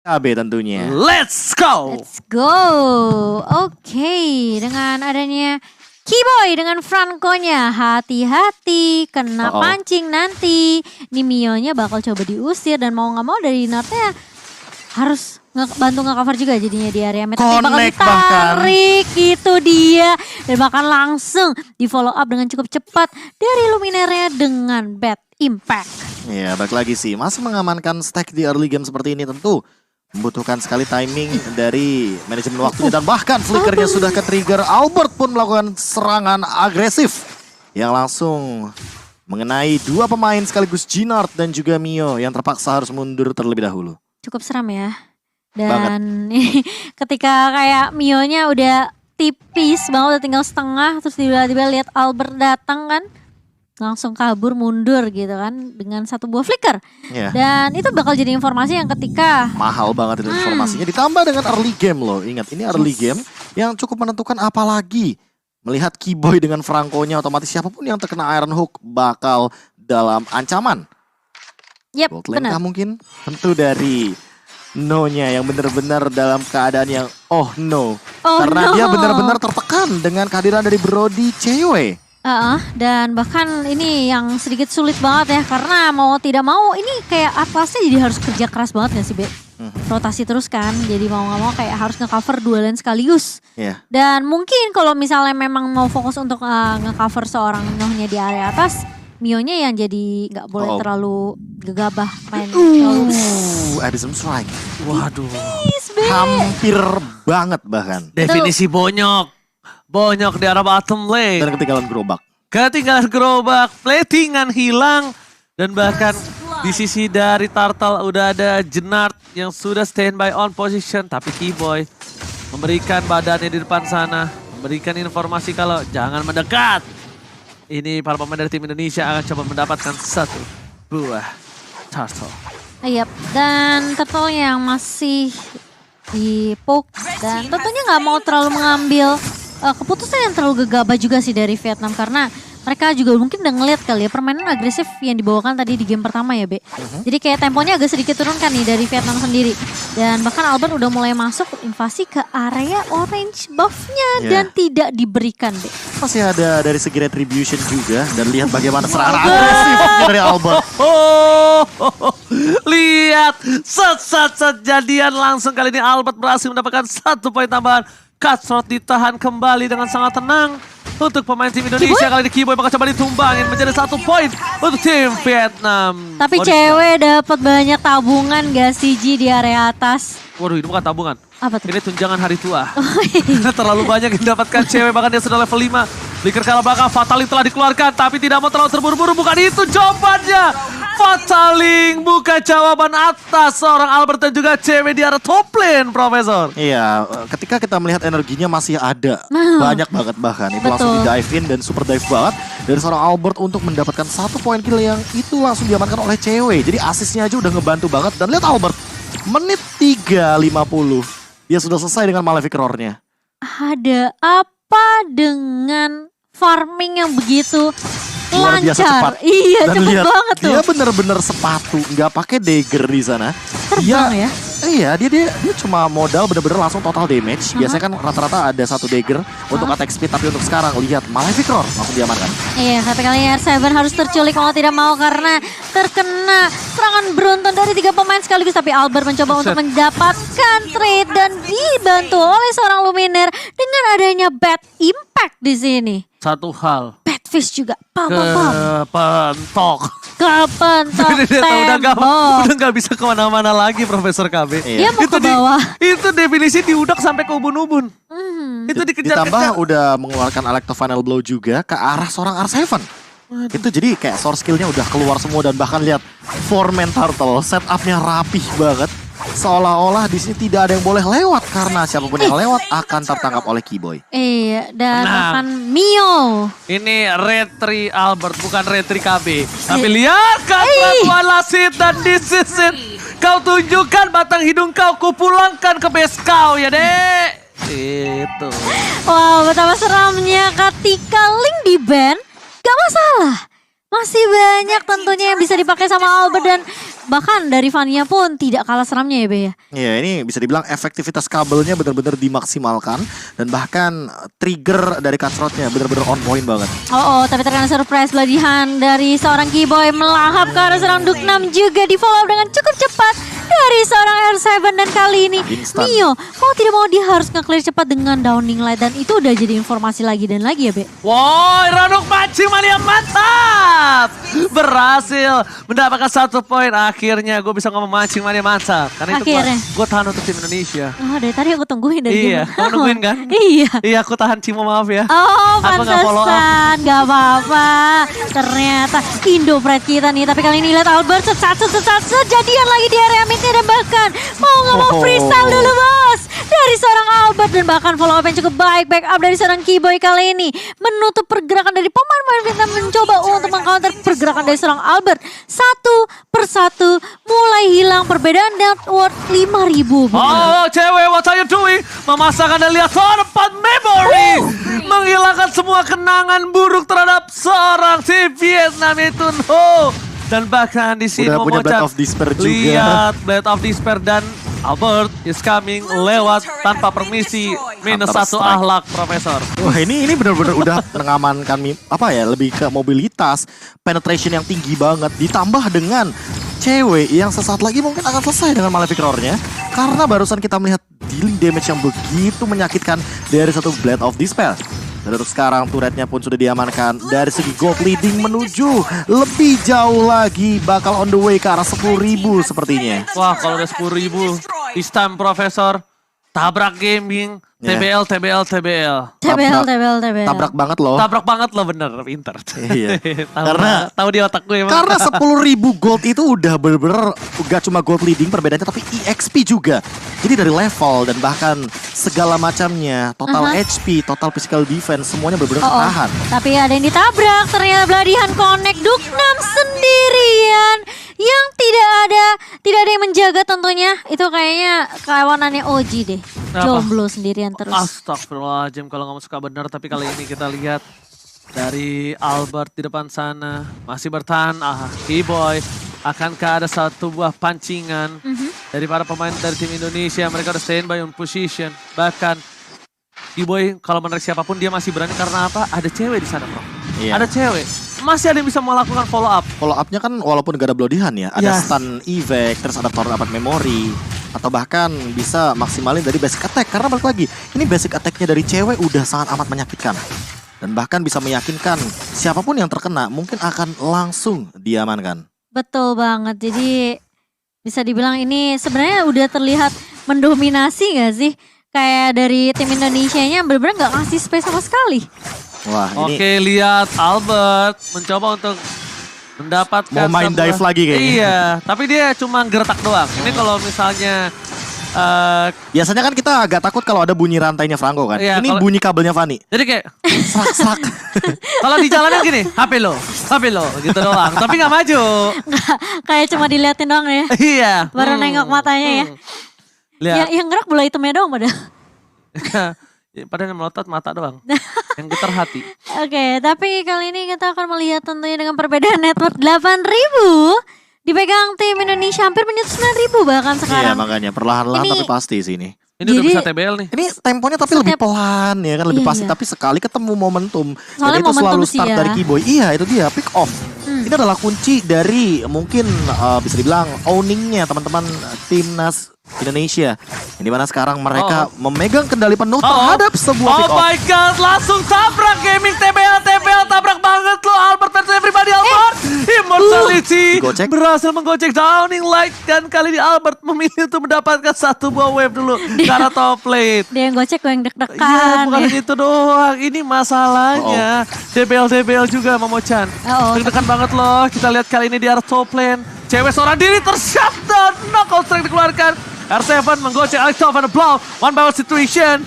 KB tentunya. Let's go! Let's go. Oke, dengan adanya Keyboy dengan Franco-nya, hati-hati kena pancing nanti. Ini Mio-nya bakal coba diusir dan mau gak mau dari Northnya harus bantu nge-cover juga jadinya di area mid. Bakal ditarik, itu dia. Dan bahkan langsung di follow up dengan cukup cepat dari Luminernya dengan bad impact. Ya, balik lagi sih, masih mengamankan stack di early game seperti ini tentu membutuhkan sekali timing dari manajemen waktunya dan bahkan flickernya sudah ke-trigger. Albert pun melakukan serangan agresif yang langsung mengenai dua pemain sekaligus Ginard dan juga Mio yang terpaksa harus mundur terlebih dahulu. Cukup seram ya. Dan ketika kayak Mio-nya udah tipis banget, udah tinggal setengah, terus tiba-tiba lihat Albert datang kan, langsung kabur mundur gitu kan dengan satu buah flicker. Dan itu bakal jadi informasi yang ketika mahal banget itu informasinya, ditambah dengan early game loh. Ingat ini early game yang cukup menentukan, apalagi melihat Keyboy dengan Franco-nya, otomatis siapapun yang terkena Iron Hook bakal dalam ancaman. Yep, benar. Mungkin tentu dari No-nya yang benar-benar dalam keadaan yang no. Karena dia benar-benar tertekan dengan kehadiran dari Brody cewek. Dan bahkan ini yang sedikit sulit banget ya, karena mau tidak mau ini kayak Atlasnya jadi harus kerja keras banget gak sih, Be? Rotasi terus kan, jadi mau gak mau kayak harus nge-cover dua lane sekaligus. Dan mungkin kalau misalnya memang mau fokus untuk nge-cover seorang Noh-nya di area atas, Mio-nya yang jadi gak boleh terlalu gegabah main. Abyssal Strike. Waduh, Please, hampir banget bahkan. Definisi bonyok. Bonyok di arah bottom lane. Dan ketinggalan gerobak. Ketinggalan gerobak, platingan hilang. Dan bahkan di sisi dari Turtle udah ada Ginard yang sudah standby on position. Tapi Keyboy memberikan badannya di depan sana. Memberikan informasi kalau jangan mendekat. Ini para pemain dari tim Indonesia akan coba mendapatkan satu buah Turtle. Yap, dan Turtle yang masih di poke. Dan tentunya gak mau terlalu mengambil keputusan yang terlalu gegabah juga sih dari Vietnam, karena mereka juga mungkin udah ngeliat kali ya permainan agresif yang dibawakan tadi di game pertama ya, Be. Jadi kayak temponya agak sedikit turunkan nih dari Vietnam sendiri. Dan bahkan Albert udah mulai masuk invasi ke area orange buff-nya dan tidak diberikan, Be. Masih ada dari segi retribution juga, dan lihat bagaimana serangan agresif dari Albert. Lihat, set jadian langsung kali ini Albert berhasil mendapatkan 1 poin tambahan. Cutthroat ditahan kembali dengan sangat tenang untuk pemain tim Indonesia. Kali ini Keyboy bakal coba ditumbangin menjadi 1 poin untuk tim Vietnam. Tapi cewek dapat banyak tabungan gak sih, Ji, di area atas? Waduh, ini bukan tabungan. Apa tuh? Ini tunjangan hari tua. Terlalu banyak yang didapatkan cewek, bahkan dia sudah level 5. Flicker ke arah belakang, Fataling telah dikeluarkan, tapi tidak mau terlalu terburu-buru. Bukan itu jawabannya. Fataling bukan jawaban atas seorang Albert dan juga cewek di arah top lane, Profesor. Iya, ketika kita melihat energinya masih ada. Banyak banget bahkan. Itu langsung di-dive in dan super dive banget dari seorang Albert untuk mendapatkan 1 poin kill yang itu langsung diamankan oleh cewek. Jadi asisnya aja udah ngebantu banget. Dan lihat Albert, menit 3.50. Dia sudah selesai dengan Malefic Roar-nya. Ada apa dengan farming yang begitu luar biasa cepat. Iya, dan cepet lihat, banget tuh. Dia bener-bener sepatu, nggak pakai dagger di sana. Terbang ya? Iya, dia cuma modal bener-bener langsung total damage. Biasanya kan rata-rata ada 1 dagger untuk attack speed, tapi untuk sekarang lihat Malefic Roar langsung diamankan. Iya, tapi kali ini R7 harus terculik mau tidak mau karena terkena serangan beruntun dari 3 pemain sekaligus. Tapi Albert mencoba untuk mendapatkan trade dan dibantu oleh seorang Luminer dengan adanya bad impact di sini. Satu hal. Badfish juga. Kepentok. Tembok. Udah gak bisa kemana-mana lagi, Profesor KB. Dia mau ke bawah. Itu definisi diudak sampai ke ubun-ubun. Itu dikejar-kejar. Ditambah udah mengeluarkan Electro Final Blow juga ke arah seorang R7. Itu jadi kayak source skillnya udah keluar semua, dan bahkan lihat 4-man turtle setupnya rapih banget. Seolah-olah di sini tidak ada yang boleh lewat karena siapapun yang lewat akan tertangkap oleh Keyboy. Iya, dan akan Mio. Ini Retri Albert, bukan Retri KB. Tapi lihat Katrat Lasit dan this is it. Kau tunjukkan batang hidung kau, kupulangkan ke base kau ya, Dek. Itu. Wow, betapa seramnya ketika Link di ban. Gak masalah. Masih banyak tentunya yang bisa dipakai sama Albert, dan bahkan dari Vania pun tidak kalah seramnya ya Be ya. Ya ini bisa dibilang efektivitas kabelnya benar-benar dimaksimalkan. Dan bahkan trigger dari cutthroatnya benar-benar on point banget. Tapi terkena surprise beladihan dari seorang Keyboy melahap ke arah seorang Duknam juga di follow up dengan cukup cepat dari seorang R7 dan kali ini Instant. Mio mau tidak mau dia harus nge-clear cepat dengan downing light dan itu udah jadi informasi lagi dan lagi ya Be. Woi, Ranuk mancing mania mantap. Berhasil mendapatkan 1 poin. Akhirnya gue bisa ngomong mancing mania mantap. Karena itu Akhirnya. gue tahan untuk tim Indonesia. Oh dari tadi aku tungguin dari Iya, game kamu nungguin kan? Iya. Iya, aku tahan Cimo, maaf ya. Oh Aku nggak follow up. pantesan, gak apa-apa. Ternyata Indo Pride kita nih. Tapi kali ini lihat Albert sejadian lagi di area midnya dan bahkan mau nggak mau freestyle dulu bos. Dari seorang Albert dan bahkan follow up yang cukup baik. Back up dari seorang Keyboy kali ini. Menutup pergerakan dari pemain-pemain Vietnam mencoba untuk mengcounter pergerakan dari seorang Albert. Satu persatu mulai hilang perbedaan net worth 5.000. Oh, cewek, what are you doing? Memasangkan dan lihat tempat memory. Menghilangkan semua kenangan buruk terhadap seorang si Vietnam itu. No. Dan bahkan di sini Udah punya memocat. Blade of Despair juga. Lihat Blade of Despair dan Albert is coming lewat tanpa permisi. Minus Counter 1 strike. ahlak, Profesor. Wah ini benar-benar udah mengamankan lebih ke mobilitas, penetration yang tinggi banget ditambah dengan cewek yang sesaat lagi mungkin akan selesai dengan Malefic Roar-nya karena barusan kita melihat dealing damage yang begitu menyakitkan dari satu Blade of Despair. Dan untuk sekarang turretnya pun sudah diamankan dari segi gold leading menuju lebih jauh lagi bakal on the way ke arah 10.000 sepertinya. Wah, kalau udah 10.000, this time Profesor. Tabrak gaming, Ya. TBL. TBL. Tabrak banget loh. Tabrak banget lo, bener, pinter. Iya. Karena tahu di otak gue emang. Karena 10.000 gold itu udah bener-bener gak cuma gold leading perbedaannya tapi EXP juga. Jadi dari level dan bahkan segala macamnya, total HP, total physical defense semuanya bener-bener ketahan. Tapi ada yang ditabrak, ternyata beladihan connect Duknam sendirian yang tidak ada yang menjaga tentunya. Itu kayaknya kawanannya Oji deh. Kenapa? Jomblo sendirian terus. Astagfirullahaladzim kalau ngomong suka bener. Tapi kali ini kita lihat dari Albert di depan sana. Masih bertahan, Keyboy. Akankah ada satu buah pancingan dari para pemain dari tim Indonesia. Mereka udah standby on position. Bahkan Keyboy kalau menarik siapapun dia masih berani karena apa? Ada cewek di sana, bro. Iya. Ada cewek. Masih ada yang bisa melakukan follow up. Follow up-nya kan walaupun gak ada bloodihan ya, ada Yes. stun evac, terus ada power dapat memory, atau bahkan bisa maksimalin dari basic attack. Karena balik lagi, ini basic attack-nya dari cewek udah sangat amat menyakitkan. Dan bahkan bisa meyakinkan siapapun yang terkena mungkin akan langsung diamankan. Betul banget. Jadi bisa dibilang ini sebenarnya udah terlihat mendominasi gak sih? Kayak dari tim Indonesianya bener-bener gak ngasih space sama sekali. Wah ini Oke, lihat Albert mencoba untuk mendapatkan Mau main dive lagi kayaknya. Iya, tapi dia cuma gertak doang. Ini kalau misalnya biasanya kan kita agak takut kalau ada bunyi rantainya Franco kan. Iya, Ini kalau- bunyi kabelnya Fanny. jadi kayak Sak-sak. kalau di jalanan gini, HP lo gitu doang. Tapi nggak maju. Kayak cuma diliatin doang ya. Iya. Baru nengok matanya ya. Lihat. Yang gerak bola hitamnya doang padahal. Padahal yang melotot mata doang. Yang getar hati. Oke, tapi kali ini kita akan melihat tentunya dengan perbedaan network 8.000. Dipegang tim Indonesia hampir menyentuh 9.000 bahkan Iya sekarang. makanya perlahan-lahan Ini- tapi pasti sih ini. Ini udah Jadi- bisa TBL nih. Ini temponya tapi lebih pelan ya kan, lebih Iya, pasti iya. tapi sekali ketemu momentum. Soalnya dan itu momentum selalu sih start ya. dari Keyboy. Iya itu dia pick off. Ini adalah kunci dari mungkin bisa dibilang owningnya teman-teman timnas Indonesia. Yang dimana sekarang mereka memegang kendali penuh terhadap sebuah Oh pick off. my god, langsung tabrak gaming TBL, tabrak banget lo Albert versus everybody Albert. Immortality Digocek. berhasil menggocek downing light dan kali ini Albert memilih untuk mendapatkan satu buah wave dulu karena top lane. Dia yang gocek gue yang Iya, deg-degan. bukan ya. itu doang. Ini masalahnya. TBL juga Momo-chan. Deg-degan banget loh. Kita lihat kali ini di arah top lane. Cewek seorang diri tershutdown. Knockout strike dikeluarkan. R7 menggocek Alex and blow. One by one situation.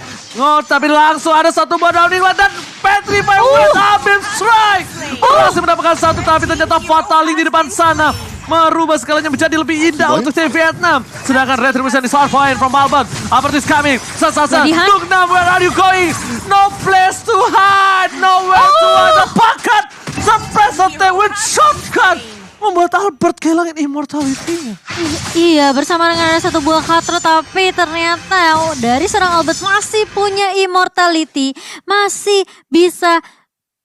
Tapi langsung ada satu buah downing light dan Petri by West Abim strike. Berhasil mendapatkan satu tapi ternyata fataling di depan sana. Merubah segalanya menjadi lebih indah untuk tim Vietnam. Sedangkan Retribution is far point from Albert. Albert is coming. Sasa. Latihan. Duknam, where are you going? No place to hide. Nowhere to hide. The pocket. Suppress attack with shotgun. membuat Albert kehilangan immortality-nya. Iya, bersama dengan ada satu buah katro, tapi ternyata dari seorang Albert masih punya immortality, masih bisa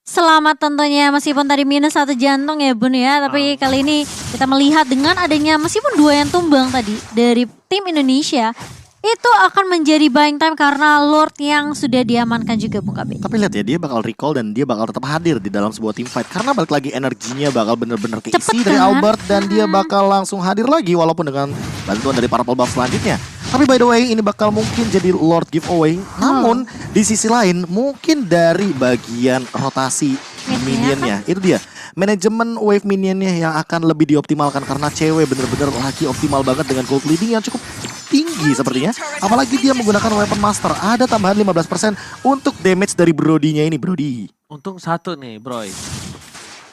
selamat tentunya meskipun tadi minus 1 jantung ya Bun ya. Tapi kali ini kita melihat dengan adanya meskipun 2 yang tumbang tadi dari tim Indonesia, itu akan menjadi buying time karena Lord yang sudah diamankan juga Bung KB. Tapi lihat ya, dia bakal recall dan dia bakal tetap hadir di dalam sebuah team fight. Karena balik lagi energinya bakal bener-bener keisi Cepet dari kan? Albert. Dan dia bakal langsung hadir lagi walaupun dengan bantuan dari para buff selanjutnya. Tapi by the way, ini bakal mungkin jadi Lord giveaway. Namun di sisi lain mungkin dari bagian rotasi minionnya. Itu dia, manajemen wave minionnya yang akan lebih dioptimalkan. Karena cewek bener-bener lagi optimal banget dengan gold leading yang cukup tinggi sepertinya. Apalagi dia menggunakan weapon master. Ada tambahan 15% untuk damage dari Brody-nya ini, Brody. Untung satu nih, Bro.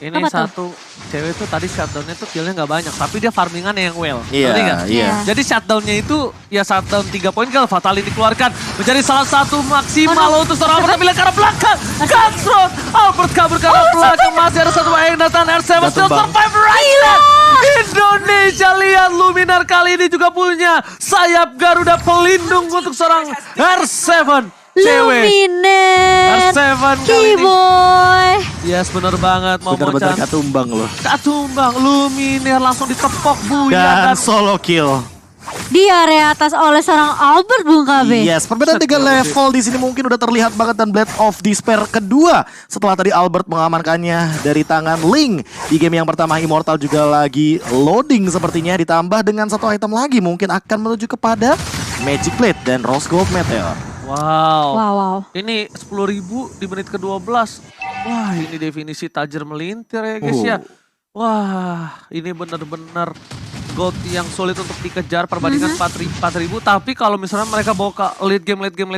Ini Apa tuh? satu cewek tuh tadi shutdown-nya tuh killnya gak banyak. Tapi dia farmingannya yang well. Iya, Ngerti nggak? iya. Jadi shutdown-nya itu ya shutdown 3 poin kill. Fatality dikeluarkan. Menjadi salah satu maksimal untuk seorang Albert. Tapi lihat ke arah belakang. Cutthroat. Albert kabur ke arah belakang. Masih ada satu yang datang. R7 still Bang. survive right now. Indonesia lihat Luminar kali ini juga punya sayap Garuda pelindung untuk seorang R7. Cewek. Luminet, R7 kali ini. Keyboy. Yes, bener banget. Mau Bener-bener Mocan. katumbang loh. Katumbang, Luminar langsung ditepok Dan Buya. solo kill. Di area atas oleh seorang Albert Bung KB. Yes, perbedaan 3 level di sini mungkin udah terlihat banget. Dan Blade of Despair kedua setelah tadi Albert mengamankannya dari tangan Ling. Di game yang pertama Immortal juga lagi loading sepertinya. Ditambah dengan satu item lagi mungkin akan menuju kepada Magic Blade dan Rose Gold Meteor. Wow. Wow. Ini 10.000 di menit ke-12. Wah, ini definisi tajir melintir ya guys ya. Wah, ini benar-benar gold yang sulit untuk dikejar perbandingan 4.000. Tapi kalau misalnya mereka bawa ke late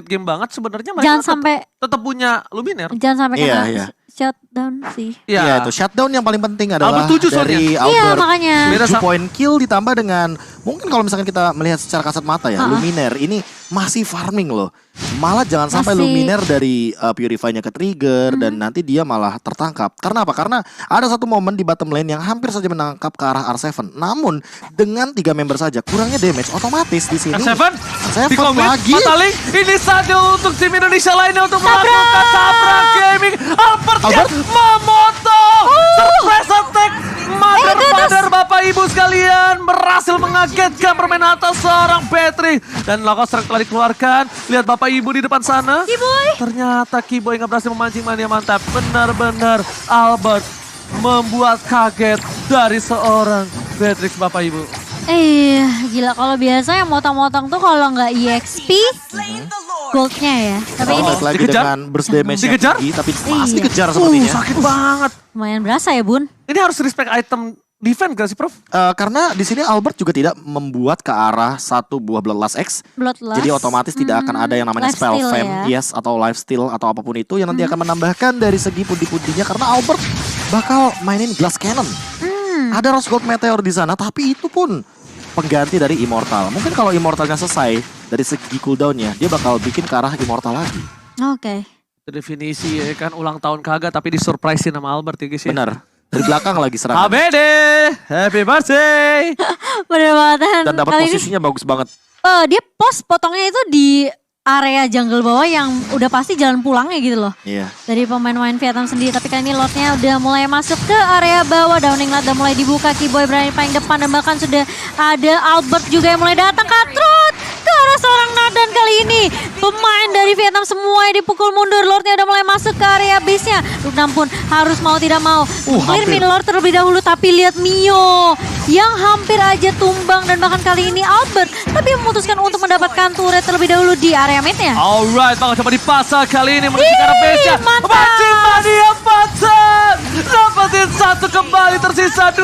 game banget, sebenarnya mereka Jangan sampai tetap punya Luminar. jangan sampai kena Iya. shutdown sih. Iya, itu shutdown yang paling penting adalah Albert 7 dari Iya, Albert. makanya. Beda 7 sama- point kill ditambah dengan mungkin kalau misalkan kita melihat secara kasat mata ya, Luminar ini masih farming loh. Malah jangan sampai Masih. Luminar dari Purify-nya ke trigger dan nanti dia malah tertangkap. Karena apa? Karena ada satu momen di bottom lane yang hampir saja menangkap ke arah R7. Namun dengan 3 member saja kurangnya damage otomatis di sini. R7 R7 di commit, lagi. Fataling. Ini saja untuk tim Indonesia lainnya untuk melakukan tabrak gaming. Albert memotong. Surprise attack. Mother Bapak Ibu sekalian berhasil mengagetkan permainan atas seorang Patrick. Dan Loco Strike telah dikeluarkan. Lihat Bapak Ibu di depan sana. Keyboy. Ternyata Keyboy nggak berhasil memancing mania mantap. Benar-benar Albert membuat kaget dari seorang Patrick Bapak Ibu. Gila kalau biasa yang motong-motong tuh kalau nggak EXP goldnya ya. Tapi Kalau ini balik lagi Dikejar? dengan burst damage yang Dikejar? tinggi tapi masih Iya. dikejar sepertinya. Sakit banget. lumayan berasa ya Bun. Ini harus respect item defense gak sih Prof? Karena di sini Albert juga tidak membuat ke arah satu buah Bloodlust X. Bloodlust. Jadi otomatis tidak akan ada yang namanya spell Lifesteal fam, ya. yes, atau lifesteal atau apapun itu yang nanti akan menambahkan dari segi pundi-pundinya karena Albert bakal mainin Glass Cannon. Ada Rose Gold Meteor di sana, tapi itu pun pengganti dari Immortal. Mungkin kalau Immortalnya selesai dari segi cooldownnya, dia bakal bikin ke arah Immortal lagi. Oke. Definisi ya kan ulang tahun kagak tapi disurprisein sama Albert ya guys ya. Benar. Dari belakang lagi serangan. ABD, happy birthday. Bener banget. Dan dapat Kali ini, posisinya bagus banget. dia pos potongnya itu di area jungle bawah yang udah pasti jalan pulangnya gitu loh. Iya. Dari pemain-pemain Vietnam sendiri. Tapi kali ini lotnya udah mulai masuk ke area bawah. Downing lot udah mulai dibuka. Keyboy berani paling depan. Dan bahkan sudah ada Albert juga yang mulai datang. Cutthroat ke arah seorang Nadan kali ini. Pemain dari Vietnam semua yang dipukul mundur. Lordnya udah mulai masuk ke area base-nya. Luknam pun harus mau tidak mau. Clear hampir. mid Lord terlebih dahulu. Tapi lihat Mio yang hampir aja tumbang. Dan bahkan kali ini Albert tapi memutuskan untuk mendapatkan turret terlebih dahulu di area midnya. Alright, bakal coba dipasang kali ini menuju ke arah base-nya. mantap. Mancing mania pasang. Dapetin satu kembali tersisa 2.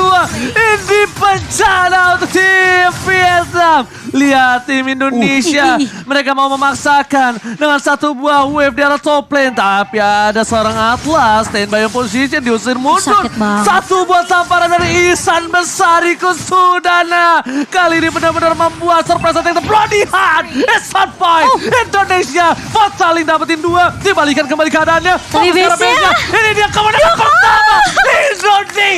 Ini bencana untuk tim Vietnam. Lihat tim Indonesia. Mereka mau memaksakan dengan satu buah wave di arah top lane. Tapi ada seorang Atlas standby position diusir mundur. Sakit banget. Satu buah tamparan dari Ihsan Besari Kusudana. Kali ini benar-benar membuat surprise attack the bloody hand. Ihsan fight. Indonesia. Fataling dapetin 2. Dibalikan kembali keadaannya. Tapi Fokus ke arah base-nya. base-nya. Ini dia kemenangan pertama. Indonesia.